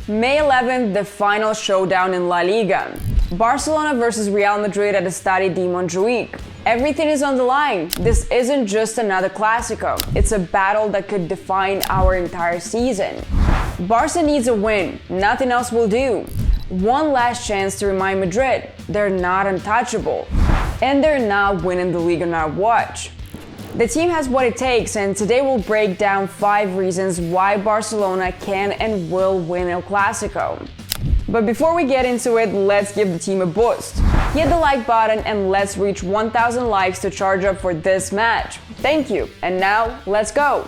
May 11th, the final showdown in La Liga. Barcelona versus Real Madrid at Estadi de Montjuïc. Everything is on the line. This isn't just another Clásico. It's a battle that could define our entire season. Barça needs a win. Nothing else will do. One last chance to remind Madrid they're not untouchable. And they're not winning the Liga on our watch. The team has what it takes, and today we'll break down 5 reasons why Barcelona can and will win El Clásico. But before we get into it, let's give the team a boost. Hit the like button and let's reach 1,000 likes to charge up for this match. Thank you, and now let's go!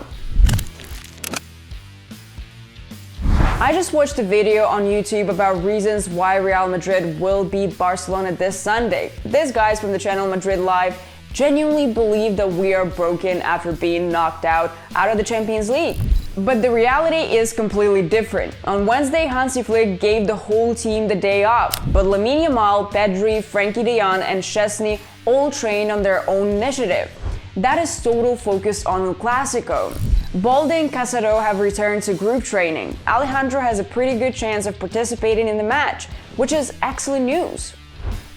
I just watched a video on YouTube about reasons why Real Madrid will beat Barcelona this Sunday. These guys from the channel Madrid Live genuinely believe that we are broken after being knocked out of the Champions League. But the reality is completely different. On Wednesday, Hansi Flick gave the whole team the day off, but Lamine Yamal, Pedri, Frenkie de Jong and Szczesny all trained on their own initiative. That is total focus on El Clásico. Balde and Casado have returned to group training. Alejandro has a pretty good chance of participating in the match, which is excellent news.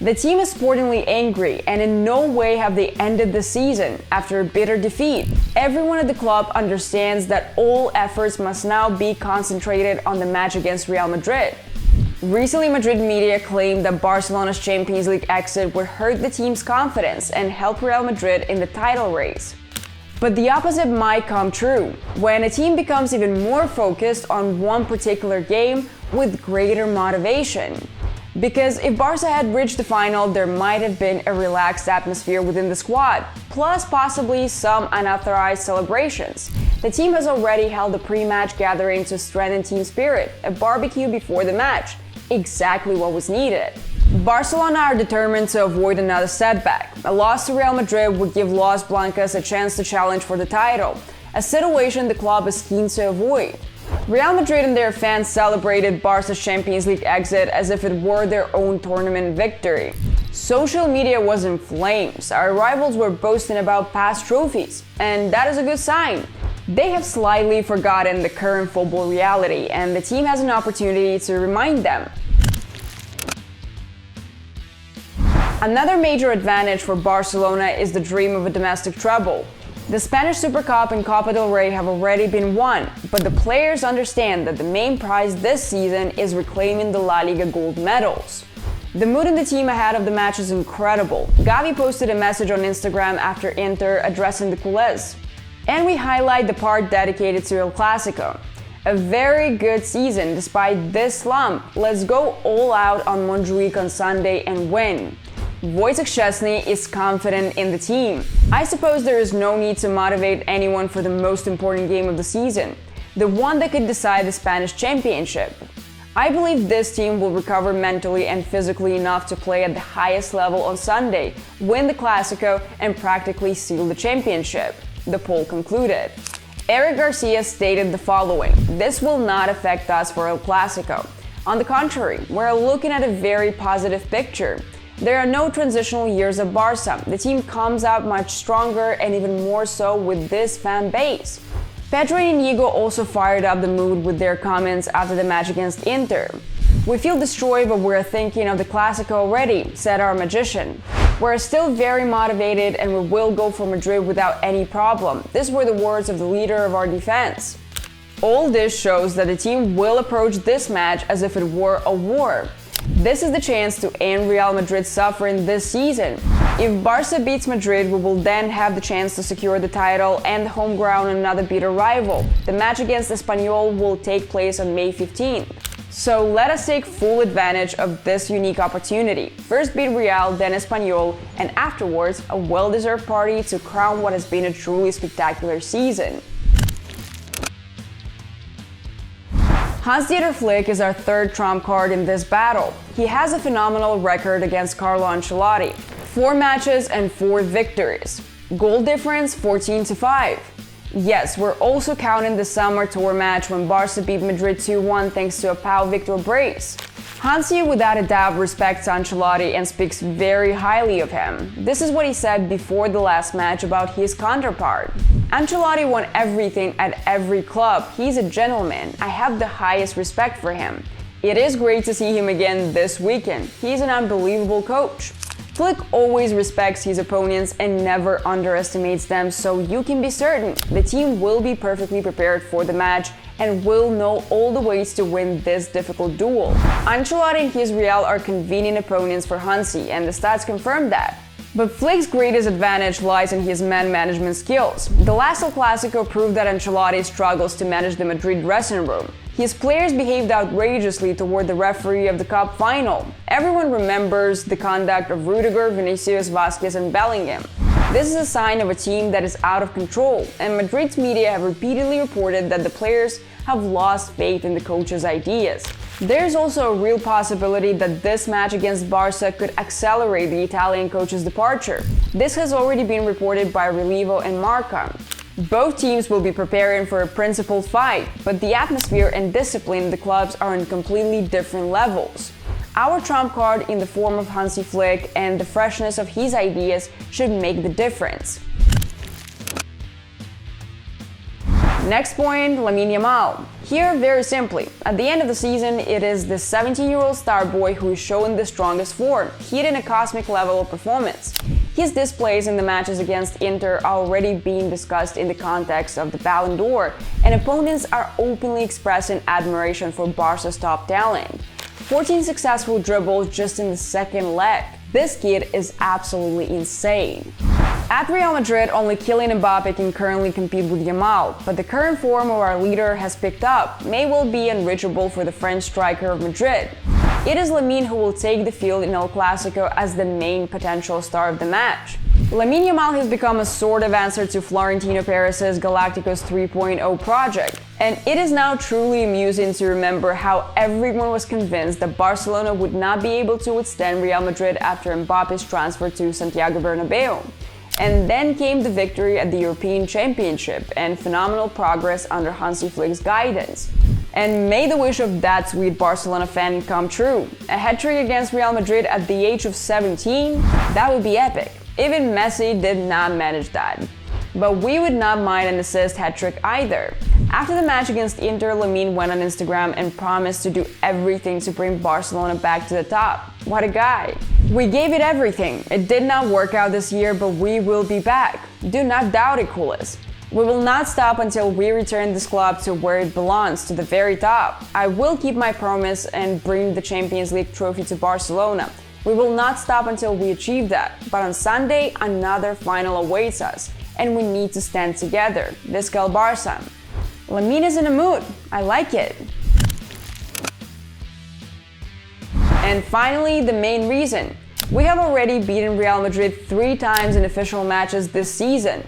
The team is sportingly angry, and in no way have they ended the season after a bitter defeat. Everyone at the club understands that all efforts must now be concentrated on the match against Real Madrid. Recently, Madrid media claimed that Barcelona's Champions League exit would hurt the team's confidence and help Real Madrid in the title race. But the opposite might come true, when a team becomes even more focused on one particular game with greater motivation. Because if Barca had reached the final, there might have been a relaxed atmosphere within the squad, plus possibly some unauthorized celebrations. The team has already held a pre-match gathering to strengthen team spirit, a barbecue before the match, exactly what was needed. Barcelona are determined to avoid another setback. A loss to Real Madrid would give Los Blancos a chance to challenge for the title, a situation the club is keen to avoid. Real Madrid and their fans celebrated Barca's Champions League exit as if it were their own tournament victory. Social media was in flames. Our rivals were boasting about past trophies, and that is a good sign. They have slightly forgotten the current football reality, and the team has an opportunity to remind them. Another major advantage for Barcelona is the dream of a domestic treble. The Spanish Super Cup and Copa del Rey have already been won, but the players understand that the main prize this season is reclaiming the La Liga gold medals. The mood in the team ahead of the match is incredible. Gavi posted a message on Instagram after Inter addressing the CULES. And we highlight the part dedicated to El Clásico. A very good season despite this slump. Let's go all out on Montjuïc on Sunday and win. Wojciech Szczesny is confident in the team. I suppose there is no need to motivate anyone for the most important game of the season, the one that could decide the Spanish championship. I believe this team will recover mentally and physically enough to play at the highest level on Sunday, win the Clásico, and practically seal the championship, the poll concluded. Eric Garcia stated the following: "This will not affect us for El Clásico. On the contrary, we're looking at a very positive picture. There are no transitional years at Barca. The team comes out much stronger and even more so with this fan base." Pedro and Inigo also fired up the mood with their comments after the match against Inter. "We feel destroyed, but we're thinking of the Clásico already," said our magician. "We're still very motivated and we will go for Madrid without any problem." These were the words of the leader of our defense. All this shows that the team will approach this match as if it were a war. This is the chance to end Real Madrid's suffering this season. If Barca beats Madrid, we will then have the chance to secure the title and the home ground on another bitter rival. The match against Espanyol will take place on May 15th. So let us take full advantage of this unique opportunity. First beat Real, then Espanyol, and afterwards a well-deserved party to crown what has been a truly spectacular season. Hans-Dieter Flick is our third trump card in this battle. He has a phenomenal record against Carlo Ancelotti. 4 matches and 4 victories. Goal difference 14-5. Yes, we're also counting the summer tour match when Barca beat Madrid 2-1 thanks to a Pau Victor brace. Hansi, without a doubt, respects Ancelotti and speaks very highly of him. This is what he said before the last match about his counterpart. Ancelotti won everything at every club. He's a gentleman. I have the highest respect for him. It is great to see him again this weekend. He's an unbelievable coach. Flick always respects his opponents and never underestimates them, so you can be certain the team will be perfectly prepared for the match and will know all the ways to win this difficult duel. Ancelotti and his Real are convenient opponents for Hansi, and the stats confirm that. But Flick's greatest advantage lies in his man management skills. The last El Clásico proved that Ancelotti struggles to manage the Madrid dressing room. His players behaved outrageously toward the referee of the Cup final. Everyone remembers the conduct of Rudiger, Vinicius, Vázquez, and Bellingham. This is a sign of a team that is out of control, and Madrid's media have repeatedly reported that the players have lost faith in the coach's ideas. There's also a real possibility that this match against Barça could accelerate the Italian coach's departure. This has already been reported by Relevo and Marca. Both teams will be preparing for a principled fight, but the atmosphere and discipline in the clubs are on completely different levels. Our trump card in the form of Hansi Flick and the freshness of his ideas should make the difference. Next point, Lamine Yamal. Here, very simply, at the end of the season, it is the 17-year-old star boy who is showing the strongest form, hitting a cosmic level of performance. His displays in the matches against Inter are already being discussed in the context of the Ballon d'Or, and opponents are openly expressing admiration for Barca's top talent. 14 successful dribbles just in the second leg. This kid is absolutely insane. At Real Madrid, only Kylian Mbappe can currently compete with Yamal, but the current form of our leader has picked up, may well be unreachable for the French striker of Madrid. It is Lamine who will take the field in El Clásico as the main potential star of the match. Lamine Yamal has become a sort of answer to Florentino Perez's Galacticos 3.0 project, and it is now truly amusing to remember how everyone was convinced that Barcelona would not be able to withstand Real Madrid after Mbappe's transfer to Santiago Bernabeu. And then came the victory at the European Championship and phenomenal progress under Hansi Flick's guidance. And may the wish of that sweet Barcelona fan come true. A hat-trick against Real Madrid at the age of 17? That would be epic. Even Messi did not manage that. But we would not mind an assist hat-trick either. After the match against Inter, Lamine went on Instagram and promised to do everything to bring Barcelona back to the top. What a guy. We gave it everything. It did not work out this year, but we will be back. Do not doubt it, CULES. We will not stop until we return this club to where it belongs, to the very top. I will keep my promise and bring the Champions League trophy to Barcelona. We will not stop until we achieve that. But on Sunday, another final awaits us, and we need to stand together. Visca el Barça. Lamine is in a mood. I like it. And finally, the main reason. We have already beaten Real Madrid 3 times in official matches this season.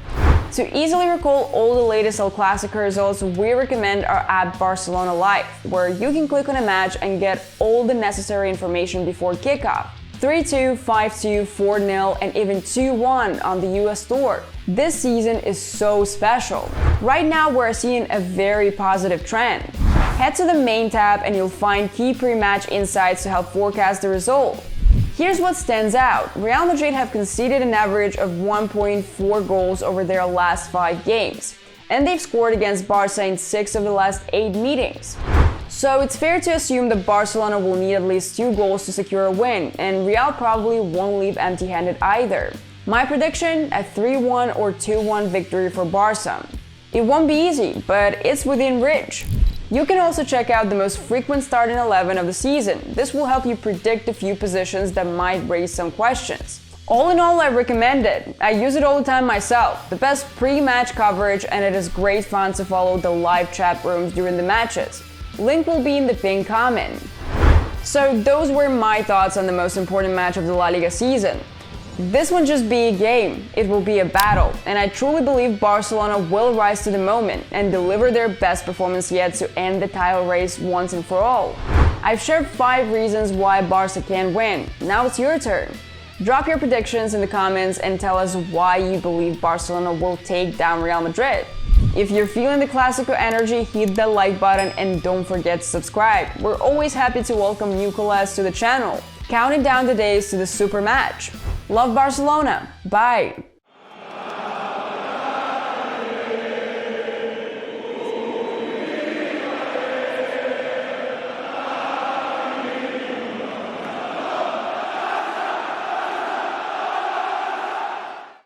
To easily recall all the latest El Clásico results, we recommend our app Barcelona Live, where you can click on a match and get all the necessary information before kickoff. 3-2, 5-2, 4-0, and even 2-1 on the US store. This season is so special. Right now, we're seeing a very positive trend. Head to the main tab and you'll find key pre-match insights to help forecast the result. Here's what stands out. Real Madrid have conceded an average of 1.4 goals over their last 5 games, and they've scored against Barça in 6 of the last 8 meetings. So it's fair to assume that Barcelona will need at least 2 goals to secure a win, and Real probably won't leave empty-handed either. My prediction, a 3-1 or 2-1 victory for Barça. It won't be easy, but it's within reach. You can also check out the most frequent starting 11 of the season. This will help you predict a few positions that might raise some questions. All in all, I recommend it. I use it all the time myself. The best pre-match coverage, and it is great fun to follow the live chat rooms during the matches. Link will be in the pinned comment. So those were my thoughts on the most important match of the La Liga season. This won't just be a game, it will be a battle, and I truly believe Barcelona will rise to the moment and deliver their best performance yet to end the title race once and for all. I've shared 5 reasons why Barca can win. Now it's your turn. Drop your predictions in the comments and tell us why you believe Barcelona will take down Real Madrid. If you're feeling the Clásico energy, hit the like button and don't forget to subscribe. We're always happy to welcome new CULES to the channel. Counting down the days to the super match. Love Barcelona. Bye.